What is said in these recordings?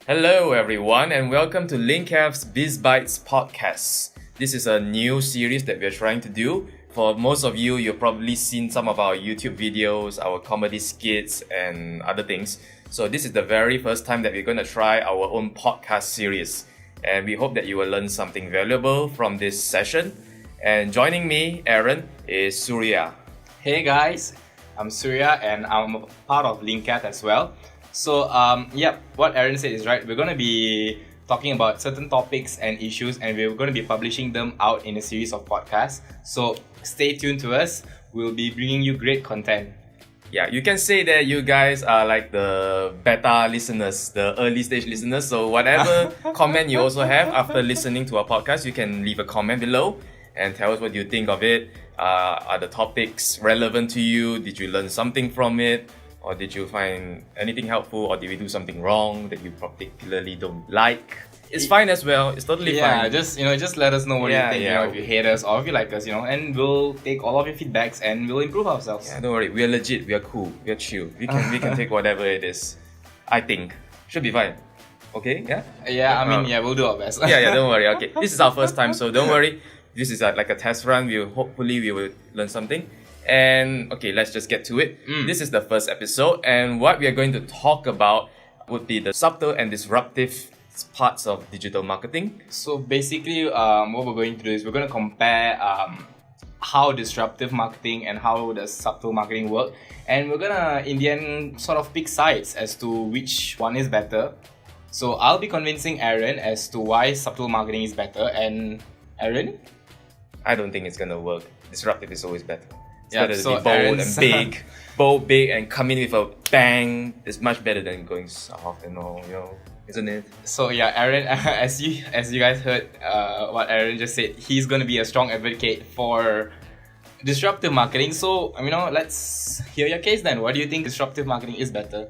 Hello, everyone, and welcome to Linkath BizBytes podcast. This is a new series that we're trying to do. For most of you, you've probably seen some of our YouTube videos, our comedy skits, and other things. So this is the very first time that we're going to try our own podcast series. And we hope that you will learn something valuable from this session. And joining me, Aaron, is Surya. Hey guys, I'm Surya and I'm a part of Linkath as well. So, what Aaron said is right. We're going to be talking about certain topics and issues, and we're going to be publishing them out in a series of podcasts. So, stay tuned to us. We'll be bringing you great content. Yeah, you can say that you guys are like the beta listeners, the early stage listeners. So, whatever comment you also have after listening to our podcast, you can leave a comment below and tell us what you think of it. Are the topics relevant to you? Did you learn something from it? Or did you find anything helpful, or did we do something wrong that you particularly don't like? It's fine as well. It's totally fine. Just let us know what you think. If you hate us or if you like us, and we'll take all of your feedbacks and we'll improve ourselves. Yeah, don't worry. We are legit. We are cool. We are chill. We can take whatever it is. I think should be fine. Okay. Yeah. We'll do our best. Don't worry. Okay. This is our first time, so don't worry. This is like a test run. Hopefully we will learn something. And okay, let's just get to it. This is the first episode, and what we are going to talk about would be the subtle and disruptive parts of digital marketing. So basically, what we're going to do is we're going to compare how disruptive marketing and how does subtle marketing work, and we're gonna in the end sort of pick sides as to which one is better. So I'll be convincing Aaron as to why subtle marketing is better, and Aaron? I don't think it's gonna work. Disruptive is always better. It's Yeah, better to so be bold Aaron's- and big. Bold, big, and come in with a bang. It's much better than going soft and all, isn't it? So yeah, Aaron, as you guys heard what Aaron just said, he's going to be a strong advocate for disruptive marketing. So, let's hear your case then. Why do you think disruptive marketing is better?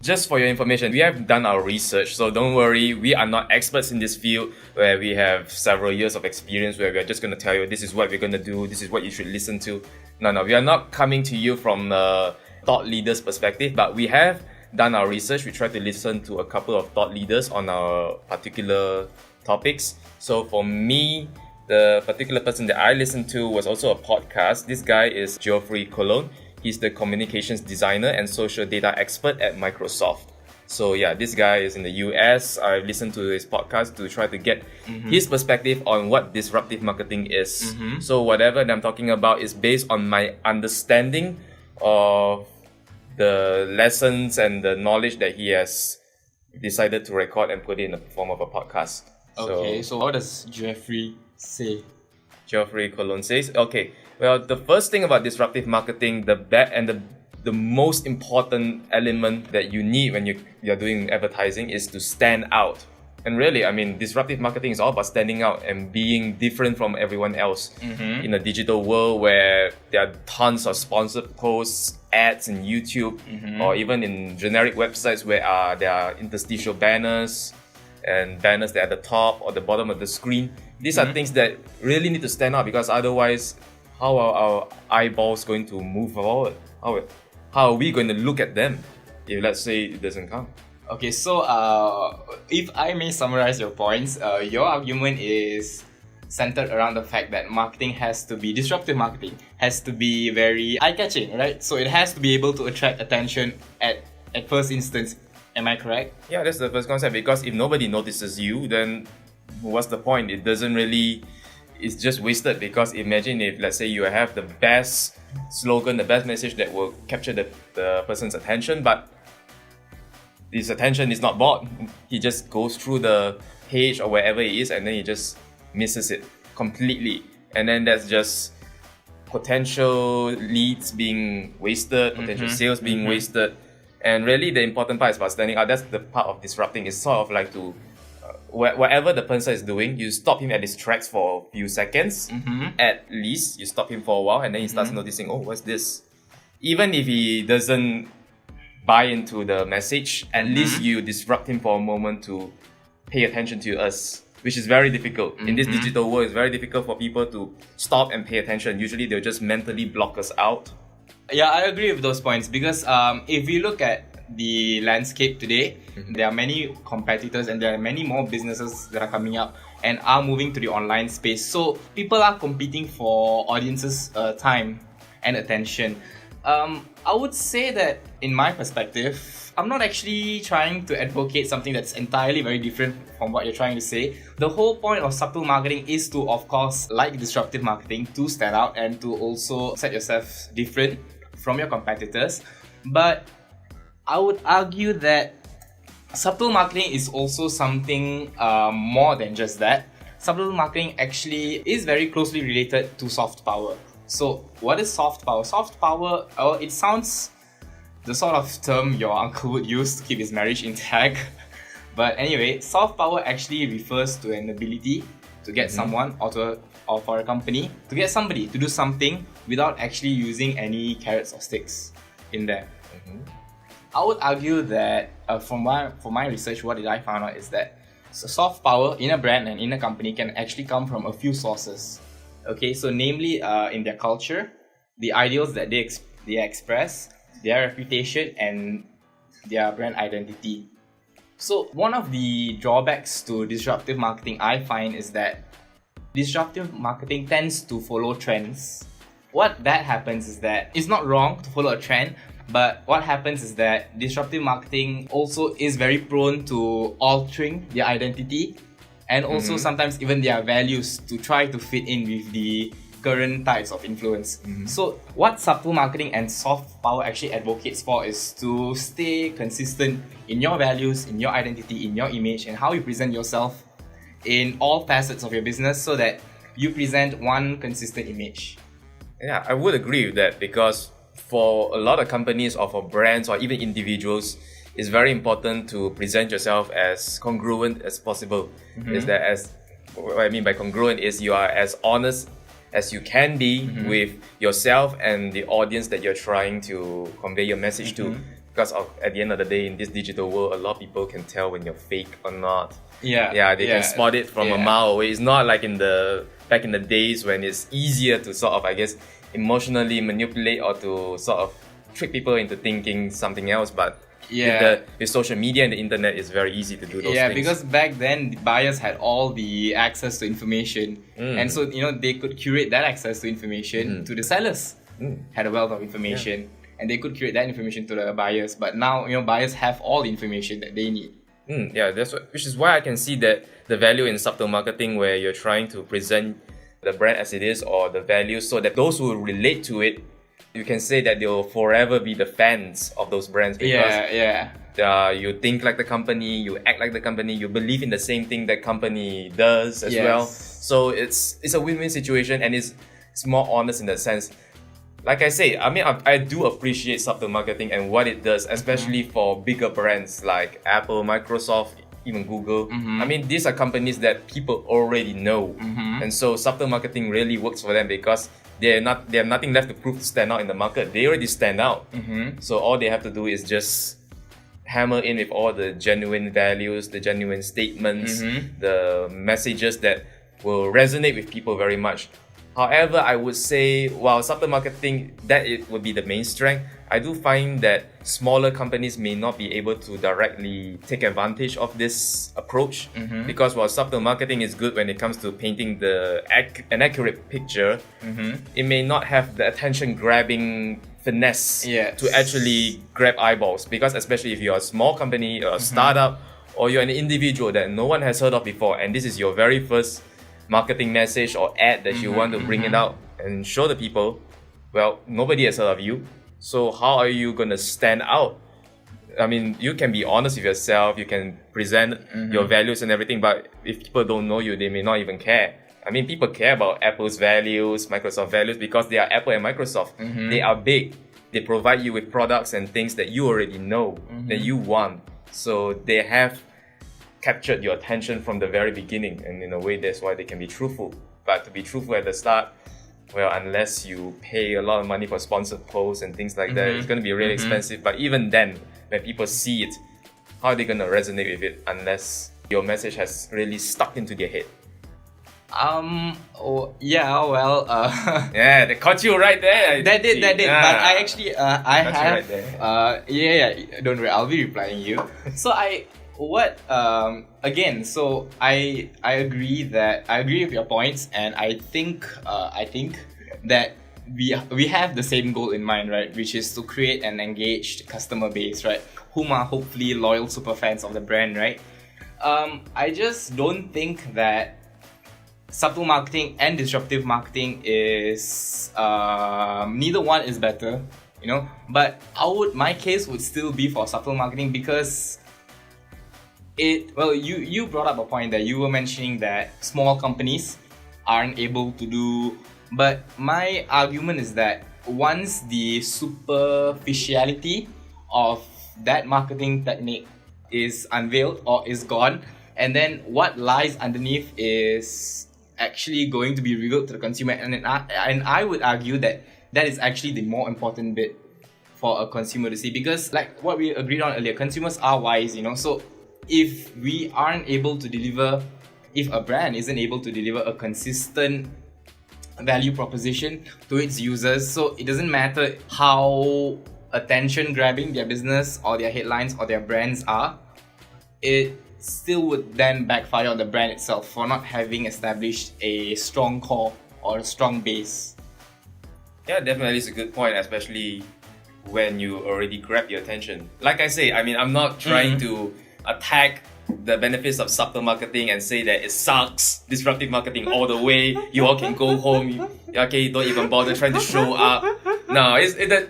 Just for your information, we have done our research, so don't worry, we are not experts in this field where we have several years of experience where we're just going to tell you this is what we're going to do, this is what you should listen to. No, we are not coming to you from a thought leader's perspective, but we have done our research. We tried to listen to a couple of thought leaders on our particular topics. So for me, the particular person that I listened to was also a podcast. This guy is Geoffrey Colon. He's the communications designer and social data expert at Microsoft. So yeah, this guy is in the US. I've listened to his podcast to try to get his perspective on what disruptive marketing is. So whatever that I'm talking about is based on my understanding of the lessons and the knowledge that he has decided to record and put it in the form of a podcast. Okay, so what does Jeffrey say? Geoffrey Colon says, okay, well, the first thing about disruptive marketing, the most important element that you need when you're doing advertising is to stand out. And really, disruptive marketing is all about standing out and being different from everyone else in a digital world where there are tons of sponsored posts, ads in YouTube, or even in generic websites where there are interstitial banners and banners that are at the top or the bottom of the screen. These are things that really need to stand out, because otherwise, how are our eyeballs going to move forward? How are we going to look at them if, let's say, it doesn't come? Okay, so if I may summarize your points, your argument is centered around the fact that disruptive marketing has to be very eye-catching, right? So it has to be able to attract attention at first instance. Am I correct? Yeah, that's the first concept, because if nobody notices you, then what's the point? It's just wasted, because imagine if, let's say, you have the best slogan, the best message that will capture the person's attention, but his attention is not bought. He just goes through the page or wherever it is, and then he just misses it completely. And then that's just potential leads being wasted, potential sales being wasted. And really, the important part is about standing out. That's the part of disrupting. It's sort of like to whatever the person is doing, you stop him at his tracks for a few seconds. At least you stop him for a while, and then he starts noticing, oh, what's this? Even if he doesn't buy into the message, at least you disrupt him for a moment to pay attention to us, which is very difficult. In this digital world, it's very difficult for people to stop and pay attention. Usually they'll just mentally block us out. Yeah, I agree with those points, because if you look at the landscape today, there are many competitors and there are many more businesses that are coming up and are moving to the online space. So people are competing for audiences' time and attention. I would say that in my perspective, I'm not actually trying to advocate something that's entirely very different from what you're trying to say. The whole point of subtle marketing is to, of course, like disruptive marketing, to stand out and to also set yourself different from your competitors. But I would argue that subtle marketing is also something more than just that. Subtle marketing actually is very closely related to soft power. So what is soft power? Soft power, it sounds the sort of term your uncle would use to keep his marriage intact. But anyway, soft power actually refers to an ability to get someone or for a company to get somebody to do something without actually using any carrots or sticks in there. I would argue that from my research, what did I find out is that soft power in a brand and in a company can actually come from a few sources. Okay, so namely in their culture, the ideals that they express, their reputation, and their brand identity. So one of the drawbacks to disruptive marketing I find is that disruptive marketing tends to follow trends. What that happens is that it's not wrong to follow a trend, but what happens is that disruptive marketing also is very prone to altering their identity and also sometimes even their values to try to fit in with the current types of influence. So what subtle marketing and soft power actually advocates for is to stay consistent in your values, in your identity, in your image, and how you present yourself in all facets of your business so that you present one consistent image. Yeah, I would agree with that, because for a lot of companies or for brands or even individuals, it's very important to present yourself as congruent as possible. Is that, as what I mean by congruent is you are as honest as you can be with yourself and the audience that you're trying to convey your message to. Because at the end of the day, in this digital world, a lot of people can tell when you're fake or not. They can spot it from a mile away. It's not like back in the days when it's easier to sort of, I guess, emotionally manipulate or to sort of trick people into thinking something else. But with social media and the internet, it's very easy to do those things. Yeah, because back then the buyers had all the access to information, and so they could curate that access to information to the sellers. Had a wealth of information, and they could curate that information to the buyers. But now buyers have all the information that they need. Which is why I can see that the value in subtle marketing, where you're trying to present the brand as it is or the values, so that those who relate to it, you can say that they'll forever be the fans of those brands, because you think like the company, you act like the company, you believe in the same thing that company does as well. So it's a win-win situation, and it's more honest in that sense. Like I say, I mean, I do appreciate subtle marketing and what it does, especially for bigger brands like Apple, Microsoft, even Google. I mean, these are companies that people already know, and so subtle marketing really works for them because they have nothing left to prove to stand out in the market. They already stand out. So all they have to do is just hammer in with all the genuine values, the genuine statements, the messages that will resonate with people very much. However, I would say, while subtle marketing, that it would be the main strength, I do find that smaller companies may not be able to directly take advantage of this approach, because while subtle marketing is good when it comes to painting an accurate picture, it may not have the attention-grabbing finesse to actually grab eyeballs, because especially if you're a small company or a startup, or you're an individual that no one has heard of before, and this is your very first marketing message or ad that you want to bring it out and show the people, well, nobody has heard of you. So how are you going to stand out? I mean, you can be honest with yourself, you can present your values and everything, but if people don't know you, they may not even care. I mean, people care about Apple's values, Microsoft values, because they are Apple and Microsoft. They are big. They provide you with products and things that you already know, that you want. So they have captured your attention from the very beginning, and in a way that's why they can be truthful. But to be truthful at the start, well, unless you pay a lot of money for sponsored posts and things like that, it's going to be really expensive. But even then, when people see it, how are they going to resonate with it unless your message has really stuck into their head? Oh, yeah. Well. Yeah, they caught you right there. That did. But I actually, I That's have. right there. Yeah. Don't worry. I'll be replying you. So again. So I agree with your points, and I think that we have the same goal in mind, right? Which is to create an engaged customer base, right? Whom are hopefully loyal super fans of the brand, right? I just don't think that subtle marketing and disruptive marketing is neither one is better, but my case would still be for subtle marketing, because you brought up a point that you were mentioning that small companies aren't able to do, but my argument is that once the superficiality of that marketing technique is unveiled or is gone, and then what lies underneath is actually going to be revealed to the consumer, and I would argue that that is actually the more important bit for a consumer to see, because like what we agreed on earlier, consumers are wise, so if a brand isn't able to deliver a consistent value proposition to its users, so it doesn't matter how attention grabbing their business or their headlines or their brands are, it still would then backfire on the brand itself for not having established a strong core or a strong base. Yeah, definitely it's a good point, especially when you already grab your attention. Like I say, I mean, I'm not trying to attack the benefits of subtle marketing and say that it sucks, disruptive marketing all the way, you all can go home, okay, don't even bother trying to show up. No,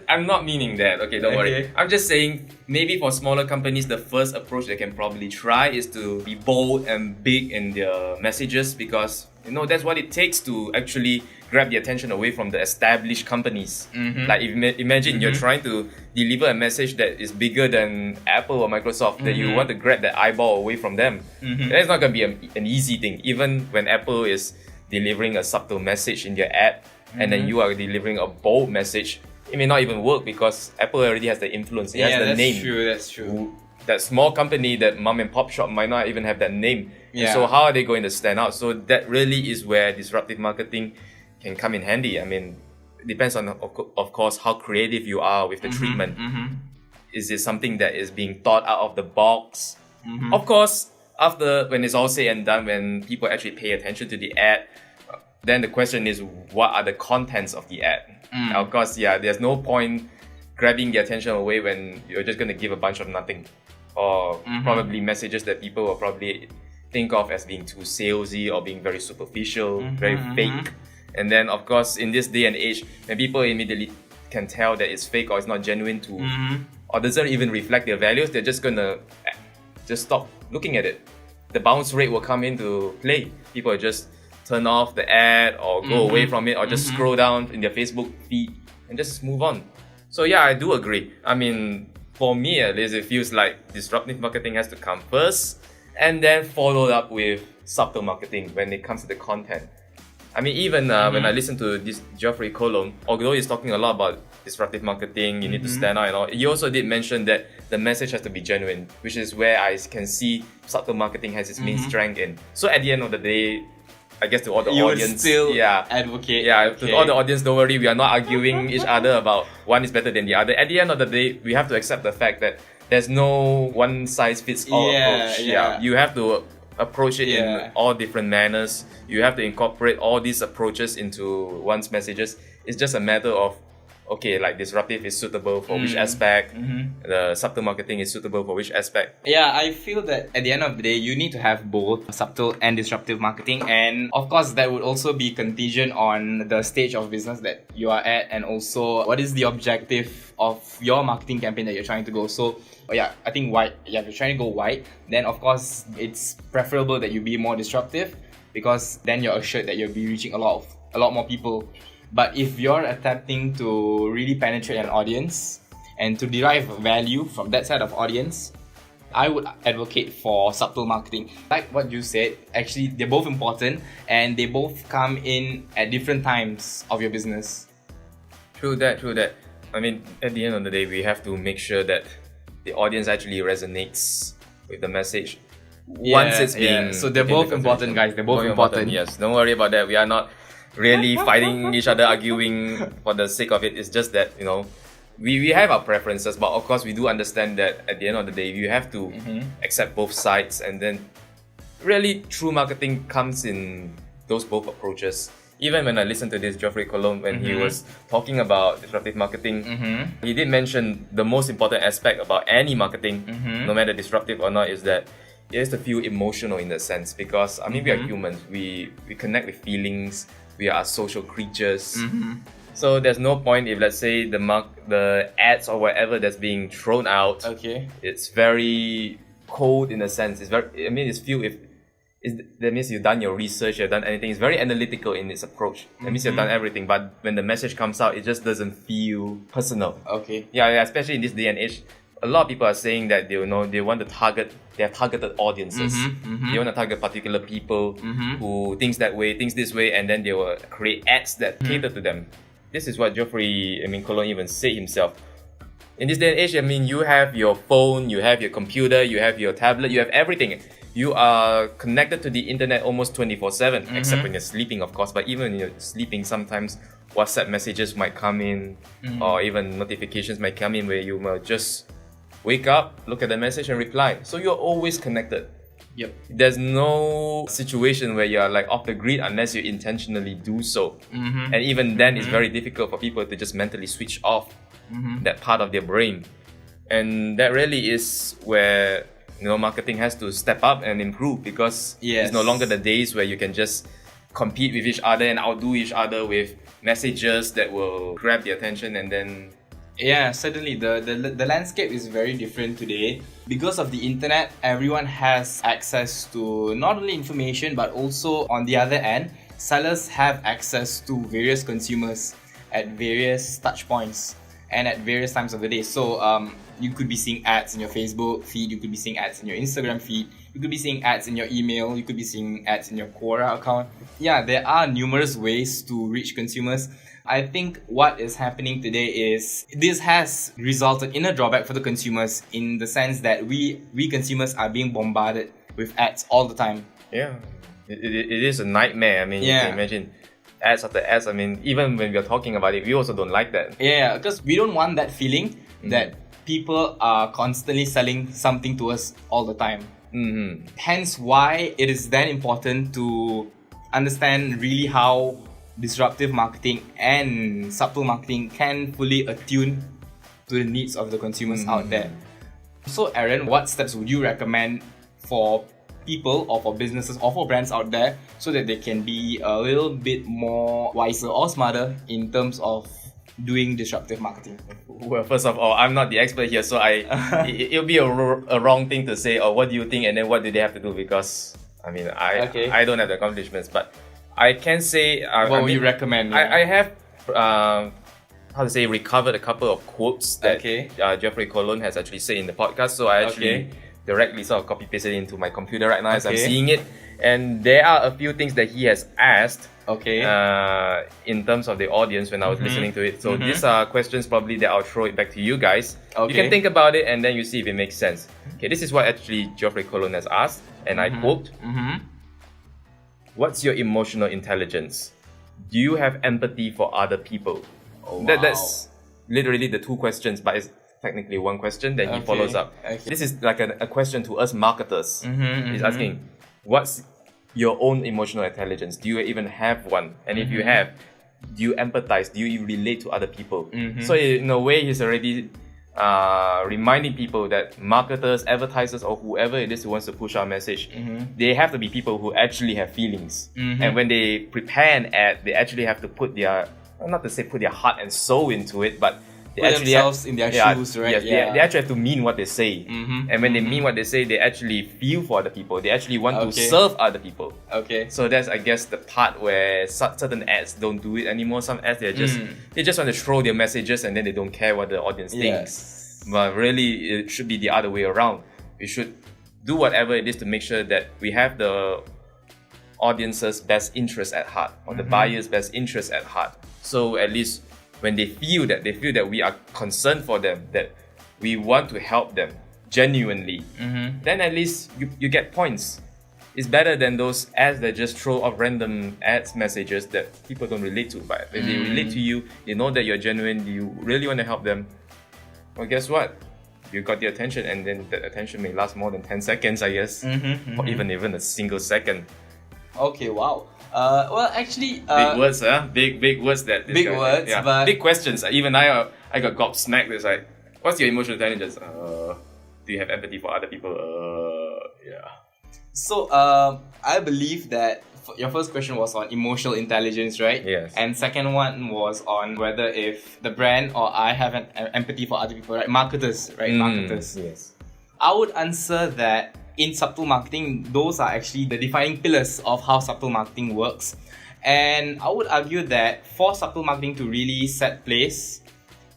I'm not meaning that, okay, don't worry. I'm just saying, maybe for smaller companies, the first approach they can probably try is to be bold and big in their messages, because that's what it takes to actually grab the attention away from the established companies. Like imagine you're trying to deliver a message that is bigger than Apple or Microsoft, that you want to grab that eyeball away from them. That's not going to be an easy thing. Even when Apple is delivering a subtle message in their app, and then you are delivering a bold message, it may not even work, because Apple already has the influence, it has the name. That's true. That small company, that mom and pop shop might not even have that name. So how are they going to stand out? So that really is where disruptive marketing can come in handy. I mean, it depends on, of course, how creative you are with the treatment. Is it something that is being thought out of the box? Of course, when it's all said and done, when people actually pay attention to the ad, then the question is, what are the contents of the ad? Of course, there's no point grabbing the attention away when you're just going to give a bunch of nothing, or probably messages that people will probably think of as being too salesy or being very superficial, very fake. And then, of course, in this day and age, when people immediately can tell that it's fake or it's not genuine or doesn't even reflect their values, they're just gonna just stop looking at it. The bounce rate will come into play. People will just turn off the ad or go away from it, or just scroll down in their Facebook feed and just move on. So yeah, I do agree. I mean, for me at least, it feels like disruptive marketing has to come first, and then followed up with subtle marketing when it comes to the content. I mean, even when I listen to this Geoffrey Colomb, although he's talking a lot about disruptive marketing, you need to stand out and all, he also did mention that the message has to be genuine, which is where I can see subtle marketing has its main strength in. So at the end of the day, I guess to all the audience, would still advocate. To all the audience, don't worry, we are not arguing each other about one is better than the other. At the end of the day, we have to accept the fact that there's no one size fits all approach. You have to approach it in all different manners. You have to incorporate all these approaches into one's messages. It's just a matter of, okay, like disruptive is suitable for which aspect, the subtle marketing is suitable for which aspect. Yeah, I feel that at the end of the day, you need to have both subtle and disruptive marketing, and of course that would also be contingent on the stage of business that you are at, and also what is the objective of your marketing campaign that you're trying to go. So I think wide. If you're trying to go wide, then of course it's preferable that you be more disruptive, because then you're assured that you'll be reaching a lot more people. But if you're attempting to really penetrate an audience and to derive value from that side of audience, I would advocate for subtle marketing. Like what you said, actually they're both important and they both come in at different times of your business. True that. I mean, at the end of the day, we have to make sure that the audience actually resonates with the message. once it's being So they're taken both into important, consideration. guys. They're both important. Yes, don't worry about that. We are not really fighting each other, arguing for the sake of it. It's just that, you know, we have our preferences, but of course we do understand that at the end of the day you have to accept both sides, and then really true marketing comes in those both approaches. Even when I listened to this Geoffrey Colon, when he was talking about disruptive marketing, he did mention the most important aspect about any marketing, no matter disruptive or not, is that it has to feel emotional in a sense, because I mean we are humans, we connect with feelings, we are social creatures. So there's no point if, let's say, the ads or whatever that's being thrown out, it's very cold in a sense. It's very, I mean, that means you've done your research, you've done anything. It's very analytical in its approach. That means you've done everything. But when the message comes out, it just doesn't feel personal. Yeah, especially in this day and age. A lot of people are saying that they want to target, they have targeted audiences. They want to target particular people who thinks that way, thinks this way, and then they will create ads that cater to them. This is what Geoffrey Colon even said himself. In this day and age, I mean, you have your phone, you have your computer, you have your tablet, you have everything. You are connected to the internet almost 24/7, except when you're sleeping, of course. But even when you're sleeping, sometimes WhatsApp messages might come in, or even notifications might come in where you might just wake up, look at the message and reply. So you're always connected. There's no situation where you're like off the grid unless you intentionally do so. And even then, it's very difficult for people to just mentally switch off that part of their brain. And that really is where marketing has to step up and improve, because it's no longer the days where you can just compete with each other and outdo each other with messages that will grab the attention and then... Yeah, certainly the landscape is very different today. Because of the internet, everyone has access to not only information, but also on the other end, sellers have access to various consumers at various touch points and at various times of the day. So you could be seeing ads in your Facebook feed, you could be seeing ads in your Instagram feed, you could be seeing ads in your email, you could be seeing ads in your Quora account. Yeah, there are numerous ways to reach consumers. I think what is happening today is this has resulted in a drawback for the consumers, in the sense that we consumers are being bombarded with ads all the time. Yeah, it is a nightmare. I mean, you can imagine ads after ads. I mean, even when we're talking about it, we also don't like that. Yeah, because we don't want that feeling that people are constantly selling something to us all the time. Hence why it is then important to understand really how disruptive marketing and subtle marketing can fully attune to the needs of the consumers out there. So Aaron, what steps would you recommend for people or for businesses or for brands out there so that they can be a little bit more wiser or smarter in terms of doing disruptive marketing? Well, first of all, I'm not the expert here, so it'll be a wrong thing to say, what do you think, and then what do they have to do, because I mean, I don't have the accomplishments, but I can say... what would you recommend? I have, recovered a couple of quotes that Geoffrey Colon has actually said in the podcast. So I actually directly sort of copy-pasted it into my computer right now as I'm seeing it. And there are a few things that he has asked in terms of the audience when I was listening to it. So these are questions probably that I'll throw it back to you guys. You can think about it and then you see if it makes sense. Okay, this is what actually Geoffrey Colon has asked, and I quote, "What's your emotional intelligence? Do you have empathy for other people?" That's literally the two questions, but it's technically one question. Then he follows up. This is like a question to us marketers. He's asking, what's your own emotional intelligence? Do you even have one? And if you have, do you empathize? Do you relate to other people? So in a way, he's already reminding people that marketers, advertisers, or whoever it is who wants to push our message, they have to be people who actually have feelings. And when they prepare an ad, they actually have to put their, not to say put their heart and soul into it, but they put actually themselves in their shoes, right? Yes, they actually have to mean what they say. And when they mean what they say, they actually feel for other people. They actually want to serve other people. So that's, I guess, the part where certain ads don't do it anymore. Some ads, they just want to throw their messages and then they don't care what the audience thinks. But really, it should be the other way around. We should do whatever it is to make sure that we have the audience's best interest at heart, or the buyer's best interest at heart. So at least when they feel that we are concerned for them, that we want to help them, genuinely, then at least you get points. It's better than those ads that just throw off random ads messages that people don't relate to. But if they relate to you, they know that you're genuine, you really want to help them. Well, guess what? You got the attention, and then that attention may last more than 10 seconds, I guess, or even a single second. Okay, wow. Well, actually, big words, huh? Big words that. Big words, yeah. but big questions. Even I got gobsmacked. It's like, what's your emotional intelligence? Do you have empathy for other people? Yeah. So, I believe that your first question was on emotional intelligence, right? Yes. And second one was on whether if the brand or I have an empathy for other people, right? Marketers, right? Marketers. Yes. I would answer that in subtle marketing, those are actually the defining pillars of how subtle marketing works. And I would argue that for subtle marketing to really set place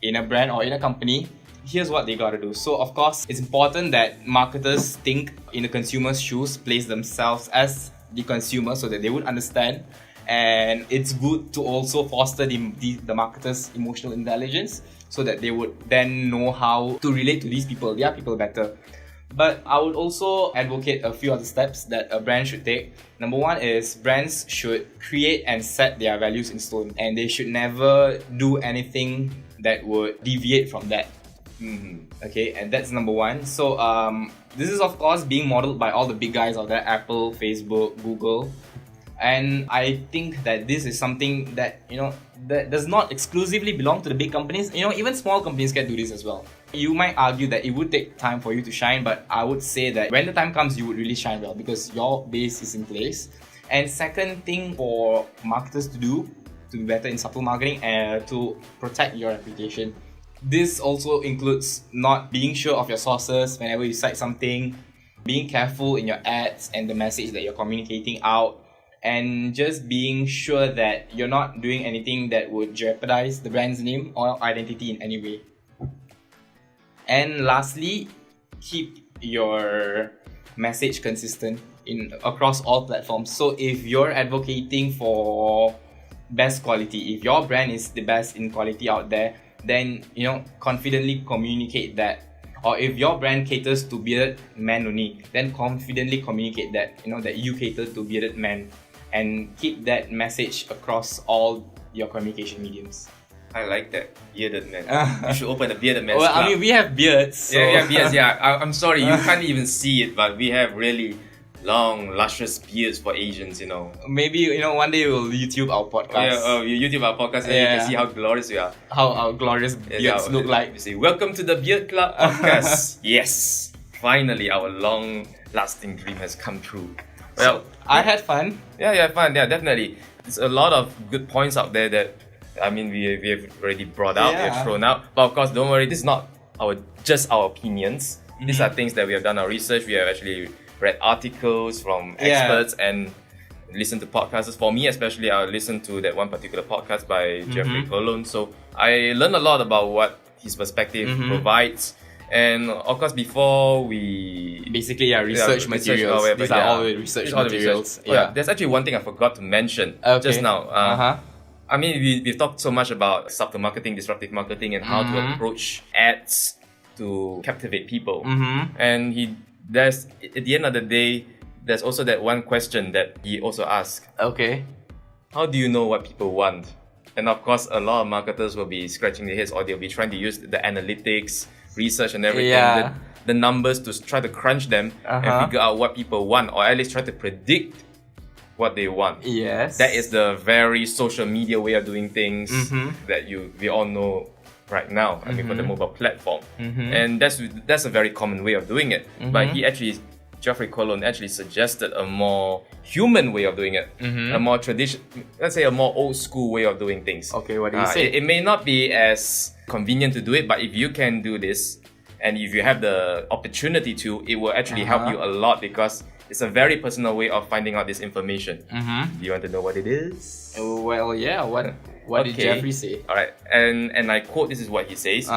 in a brand or in a company, here's what they gotta do. So of course, it's important that marketers think in the consumer's shoes, place themselves as the consumer so that they would understand. And it's good to also foster the marketer's emotional intelligence so that they would then know how to relate to these people, their people better. But I would also advocate a few other steps that a brand should take. Number one is brands should create and set their values in stone, and they should never do anything that would deviate from that. Okay, and that's number one. So this is of course being modeled by all the big guys out there, Apple, Facebook, Google. And I think that this is something that, that does not exclusively belong to the big companies. Even small companies can do this as well. You might argue that it would take time for you to shine, but I would say that when the time comes, you would really shine well because your base is in place. And second thing for marketers to do to be better in subtle marketing and to protect your reputation. This also includes not being sure of your sources whenever you cite something, being careful in your ads and the message that you're communicating out, and just being sure that you're not doing anything that would jeopardize the brand's name or identity in any way. And lastly, keep your message consistent across all platforms. So if you're advocating for best quality, if your brand is the best in quality out there, then confidently communicate that. Or if your brand caters to bearded men only, then confidently communicate that that you cater to bearded men, and keep that message across all your communication mediums. I like that, bearded man. You should open a bearded man's Well, club. I mean, we have beards. So. Yeah, we have beards. Yeah, I'm sorry, you can't even see it, but we have really long, luscious beards for Asians. Maybe one day we'll YouTube our podcast. You YouTube our podcast and you can see how glorious we are. How our glorious beards look like. We say, welcome to the Beard Club podcast. Yes, finally our long-lasting dream has come true. Well, I had fun. Yeah, fun. Yeah, definitely. There's a lot of good points out there that we have already brought out, we have thrown out. But of course, don't worry, this is not just our opinions. These are things that we have done our research. We have actually read articles from experts and listened to podcasts. For me especially, I listened to that one particular podcast by Jeffrey Colon. So I learned a lot about what his perspective provides. And of course, before we... Basically, research materials. These are all the research materials. There's actually one thing I forgot to mention just now. I mean, we've talked so much about subtle marketing, disruptive marketing, and how to approach ads to captivate people. And at the end of the day, there's also that one question that he also asked. Okay. How do you know what people want? And of course, a lot of marketers will be scratching their heads, or they'll be trying to use the analytics, research and everything, the numbers to try to crunch them and figure out what people want, or at least try to predict what they want. Yes. That is the very social media way of doing things that we all know right now. I mean, for the mobile platform. And that's a very common way of doing it. But Jeffrey Colon actually suggested a more human way of doing it. A more let's say a more old school way of doing things. Okay, what do you say? It may not be as convenient to do it, but if you can do this, and if you have the opportunity to, it will actually help you a lot, because it's a very personal way of finding out this information. Do you want to know what it is? Well, yeah. What did Jeffrey say? Alright, and I quote, this is what he says.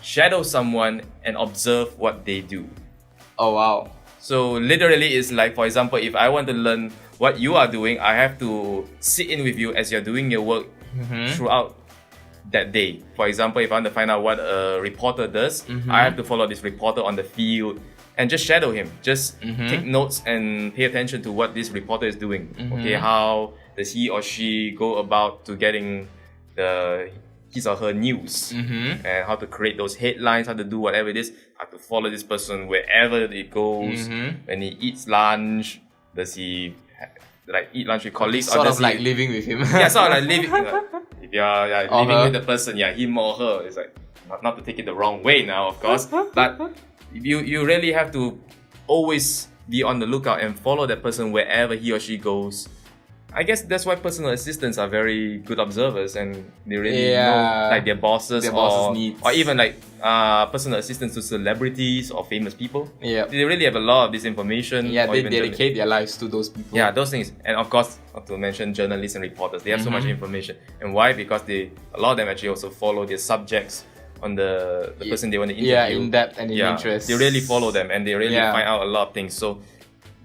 Shadow someone and observe what they do. Oh, wow. So literally, it's like, for example, if I want to learn what you are doing, I have to sit in with you as you're doing your work throughout that day. For example, if I want to find out what a reporter does, I have to follow this reporter on the field and just shadow him. Just take notes and pay attention to what this reporter is doing. Okay, how does he or she go about to getting his or her news, and how to create those headlines, how to do whatever it is, how to follow this person wherever it goes. When he eats lunch, does he eat lunch with colleagues? Sort or of like living with him. Yeah, sort of like living. If you're living with the person, him or her, it's like not to take it the wrong way now, of course, but you really have to always be on the lookout and follow that person wherever he or she goes. I guess that's why personal assistants are very good observers, and they really know like their bosses needs. or even like personal assistants to celebrities or famous people. Yeah, they really have a lot of this information. Yeah, they dedicate their lives to those people. Yeah, those things, and of course, not to mention journalists and reporters. They have so much information, and why? Because a lot of them actually also follow their subjects on the person they want to interview. Yeah, in depth and in interest. They really follow them, and they really find out a lot of things. So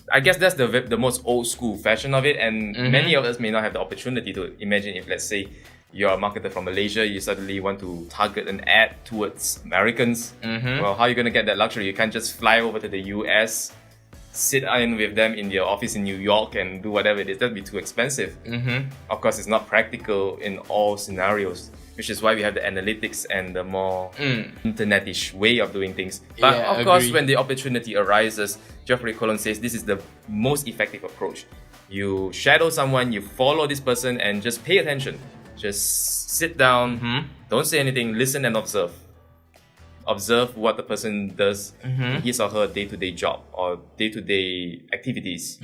I guess that's the most old school fashion of it, and many of us may not have the opportunity to imagine if, let's say, you're a marketer from Malaysia, you suddenly want to target an ad towards Americans. Well, how are you going to get that luxury? You can't just fly over to the US, sit in with them in their office in New York and do whatever it is. That'd be too expensive. Of course, it's not practical in all scenarios, which is why we have the analytics and the more internet-ish way of doing things. But of course, when the opportunity arises, Geoffrey Colon says this is the most effective approach. You shadow someone, you follow this person, and just pay attention. Just sit down, don't say anything, listen and observe. Observe what the person does in his or her day-to-day job or day-to-day activities.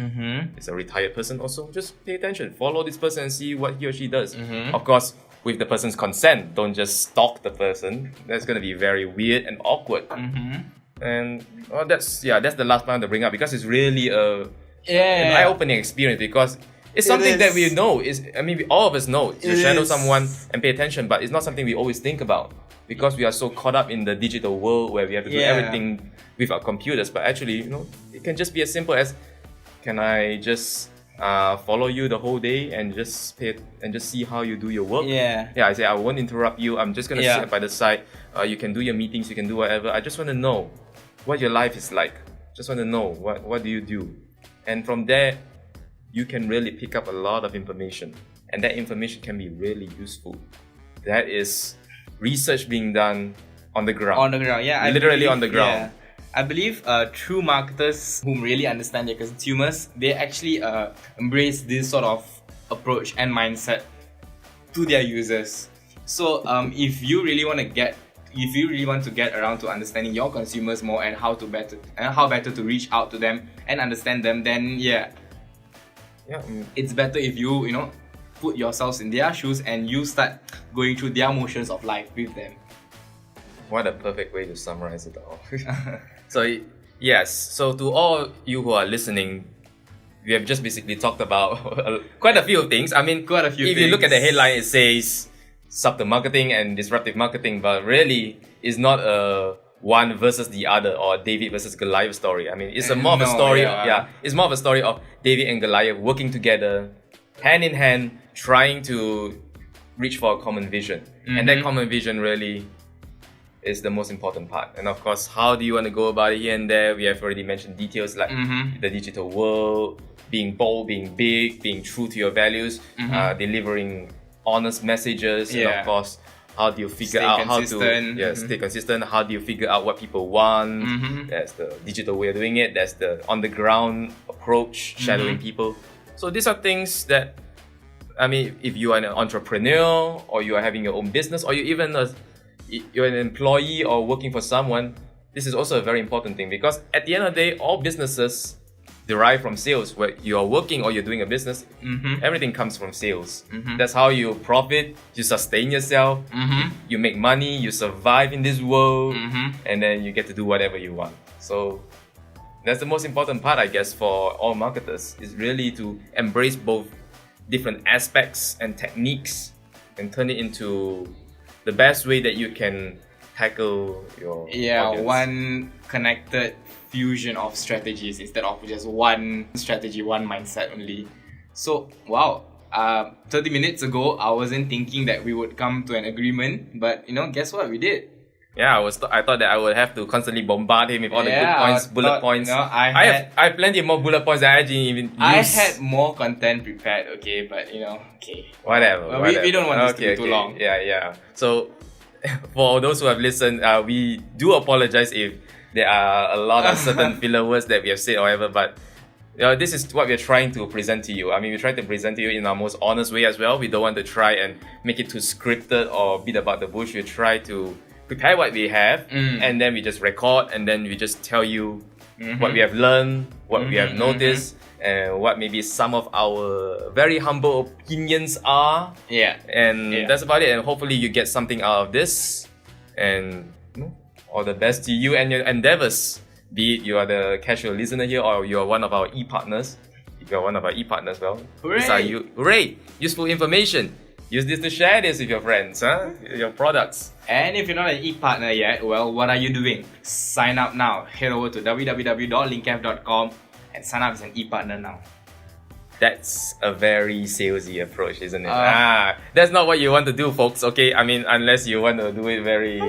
It's a retired person also. Just pay attention, follow this person and see what he or she does. Of course, with the person's consent, don't just stalk the person. That's going to be very weird and awkward. And that's the last point to bring up, because it's really an eye-opening experience, because it's something that we know. All of us know to shadow someone and pay attention, but it's not something we always think about, because we are so caught up in the digital world where we have to do everything with our computers. But actually, it can just be as simple as, can I just follow you the whole day and just see how you do your work? I say I won't interrupt you. I'm just gonna sit by the side. You can do your meetings, you can do whatever. I just want to know what your life is like. Just want to know what do you do, and from there you can really pick up a lot of information, and that information can be really useful. That is research being done on the ground. On the ground, literally on the ground. I believe true marketers who really understand their consumers, they actually embrace this sort of approach and mindset to their users. So if you really want to get around to understanding your consumers more and how better to reach out to them and understand them, then it's better if you put yourselves in their shoes and you start going through their motions of life with them. What a perfect way to summarize it all. So yes, so to all you who are listening, we have just basically talked about quite a few things. If you look at the headline, it says subtle marketing and disruptive marketing, but really it's not a one versus the other or David versus Goliath story. It's more of a story. It's more of a story of David and Goliath working together, hand in hand, trying to reach for a common vision. And that common vision really is the most important part. And of course, how do you want to go about it here and there? We have already mentioned details like the digital world, being bold, being big, being true to your values, delivering honest messages, and of course, how do you figure out how to stay consistent? How do you figure out what people want? That's the digital way of doing it. That's the on the ground approach, shadowing people. So these are things that, if you are an entrepreneur or you are having your own business, or you're an employee or working for someone, this is also a very important thing, because at the end of the day, all businesses derive from sales. Where you're working or you're doing a business, everything comes from sales. That's how you profit, you sustain yourself, you make money, you survive in this world, and then you get to do whatever you want. So that's the most important part, I guess, for all marketers, is really to embrace both different aspects and techniques and turn it into the best way that you can tackle your audience. One connected fusion of strategies instead of just one strategy, one mindset only. So 30 minutes ago, I wasn't thinking that we would come to an agreement, but guess what? We did. Yeah, I thought that I would have to constantly bombard him with all the good points, bullet points. I have plenty more bullet points that I didn't even use. I had more content prepared, okay, but okay. Whatever. We don't want this to be too long. Yeah. So, for those who have listened, we do apologize if there are a lot of certain filler words that we have said or whatever, but this is what we're trying to present to you. I mean, we try to present to you in our most honest way as well. We don't want to try and make it too scripted or beat about the bush. We try to prepare what we have, and then we just record, and then we just tell you what we have learned, what we have noticed, and what maybe some of our very humble opinions are. And that's about it. And hopefully you get something out of this. And all the best to you and your endeavors. Be it you are the casual listener here or you are one of our e-partners. If you are one of our e-partners, well, hooray! Useful information. Use this to share this with your friends, your products. And if you're not an e-partner yet, well, what are you doing? Sign up now. Head over to www.linkath.com and sign up as an e-partner now. That's a very salesy approach, isn't it? That's not what you want to do, folks, okay? I mean, unless you want to do it very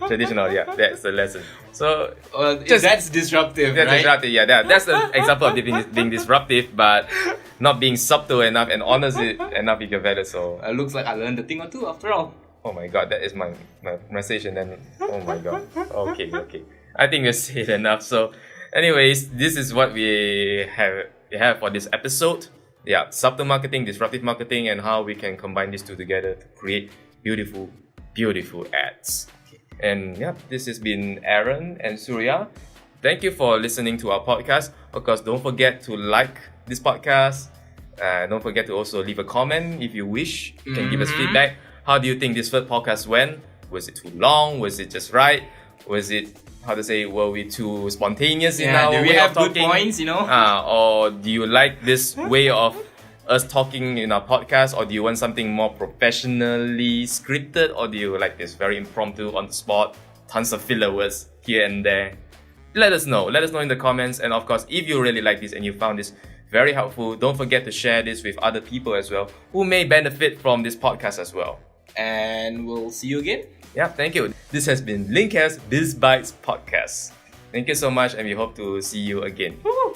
traditional, that's the lesson. So, that's disruptive, that's right? Disruptive, that's the example of being disruptive, but not being subtle enough and honest enough with your value. So, looks like I learned a thing or two after all. Oh my god, that is my message, and then, oh my god. Okay. I think we've said enough. So, anyways, this is what we have for this episode. Subtle marketing, disruptive marketing, and how we can combine these two together to create beautiful, beautiful ads. And this has been Aaron and Surya. Thank you for listening to our podcast. Of course, don't forget to like this podcast. Don't forget to also leave a comment if you wish. You can give us feedback. How do you think this first podcast went? Was it too long? Was it just right? Was it, were we too spontaneous in our way of talking? Do we have good points, or do you like this way of us talking in our podcast, or do you want something more professionally scripted, or do you like this very impromptu, on the spot, tons of filler words here and there? Let us know in the comments. And of course, if you really like this and you found this very helpful, don't forget to share this with other people as well who may benefit from this podcast as well. And we'll see you again. Thank you. This has been Linkath BizBytes podcast. Thank you so much, and we hope to see you again. Woo-hoo.